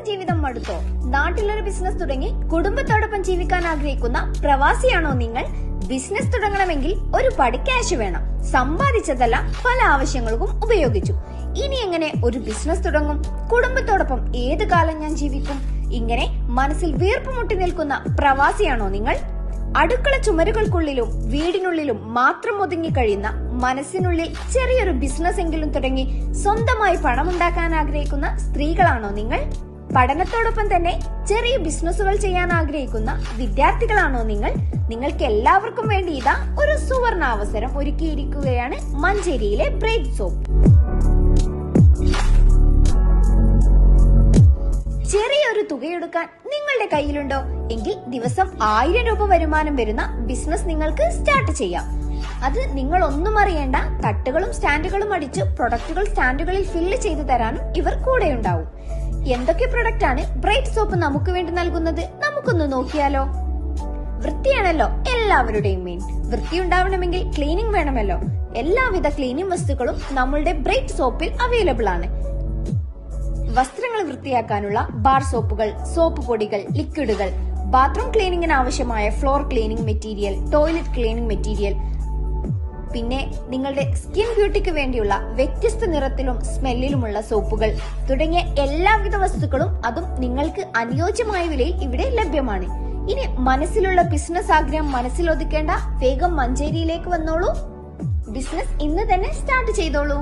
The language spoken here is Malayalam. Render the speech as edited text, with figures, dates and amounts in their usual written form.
ജീവിതം മടുത്തോ? നാട്ടിലൊരു ബിസിനസ് തുടങ്ങി കുടുംബത്തോടൊപ്പം ജീവിക്കാൻ ആഗ്രഹിക്കുന്ന പ്രവാസിയാണോ നിങ്ങൾ? ബിസിനസ് തുടങ്ങണമെങ്കിൽ ഒരു പടി ക്യാഷ് വേണം. സമ്പാദിച്ചതല്ല, പല ആവശ്യങ്ങൾക്കും ഉപയോഗിച്ചു. ഇനി എങ്ങനെ ഒരു ബിസിനസ് തുടങ്ങും? കുടുംബത്തോടൊപ്പം ഏത് കാലം ഞാൻ ജീവിക്കും? ഇങ്ങനെ മനസ്സിൽ വീർപ്പ് മുട്ടി നിൽക്കുന്ന പ്രവാസിയാണോ നിങ്ങൾ? അടുക്കള ചുമരുകൾക്കുള്ളിലും വീടിനുള്ളിലും മാത്രം ഒതുങ്ങി കഴിയുന്ന, മനസ്സിനുള്ളിൽ ചെറിയൊരു ബിസിനസ് എങ്കിലും തുടങ്ങി സ്വന്തമായി പണമുണ്ടാക്കാൻ ആഗ്രഹിക്കുന്ന സ്ത്രീകളാണോ നിങ്ങൾ? പഠനത്തോടൊപ്പം തന്നെ ചെറിയ ബിസിനസ്സുകൾ ചെയ്യാൻ ആഗ്രഹിക്കുന്ന വിദ്യാർത്ഥികളാണോ നിങ്ങൾ? നിങ്ങൾക്ക് എല്ലാവർക്കും വേണ്ടി ഇതാ ഒരു സുവർണ അവസരം ഒരുക്കിയിരിക്കുകയാണ് മഞ്ചേരിയിലെ ബ്രൈറ്റ് സോപ്പ്. ചെറിയൊരു തുകയെടുക്കാൻ നിങ്ങളുടെ കയ്യിലുണ്ടോ? എങ്കിൽ ദിവസം 1000 രൂപ വരുമാനം വരുന്ന ബിസിനസ് നിങ്ങൾക്ക് സ്റ്റാർട്ട് ചെയ്യാം. അത് നിങ്ങൾ ഒന്നും അറിയേണ്ട, തട്ടുകളും സ്റ്റാൻഡുകളും അടിച്ച് പ്രൊഡക്റ്റുകൾ സ്റ്റാൻഡുകളിൽ ഫില്ല് ചെയ്തു തരാനും ഇവർ കൂടെ ഉണ്ടാവും. എന്തൊക്കെ പ്രൊഡക്റ്റ് ആണ് ബ്രൈറ്റ് സോപ്പ് നമുക്ക് വേണ്ടി നൽകുന്നത്? നമുക്കൊന്ന് നോക്കിയാലോ. വൃത്തിയാണല്ലോ എല്ലാവരുടെയും മെയിൻ. വൃത്തി ഉണ്ടാവണമെങ്കിൽ ക്ലീനിങ് വേണമല്ലോ. എല്ലാവിധ ക്ലീനിങ് വസ്തുക്കളും നമ്മളുടെ ബ്രൈറ്റ് സോപ്പിൽ അവൈലബിൾ ആണ്. വസ്ത്രങ്ങൾ വൃത്തിയാക്കാനുള്ള ബാർ സോപ്പുകൾ, സോപ്പ് പൊടികൾ, ലിക്വിഡുകൾ, ബാത്റൂം ക്ലീനിങ്ങിന് ആവശ്യമായ floor cleaning material, toilet cleaning material, പിന്നെ നിങ്ങളുടെ സ്കിൻ ബ്യൂട്ടിക്ക് വേണ്ടിയുള്ള വ്യത്യസ്ത നിറത്തിലും സ്മെല്ലിലുമുള്ള സോപ്പുകൾ തുടങ്ങിയ എല്ലാവിധ വസ്തുക്കളും, അതും നിങ്ങൾക്ക് അനുയോജ്യമായ വിലയിൽ ഇവിടെ ലഭ്യമാണ്. ഇനി മനസ്സിലുള്ള ബിസിനസ് ആഗ്രഹം മനസ്സിലൊതുക്കേണ്ട, വേഗം മഞ്ചേരിയിലേക്ക് വന്നോളൂ. ബിസിനസ് ഇന്ന് തന്നെ സ്റ്റാർട്ട് ചെയ്തോളൂ.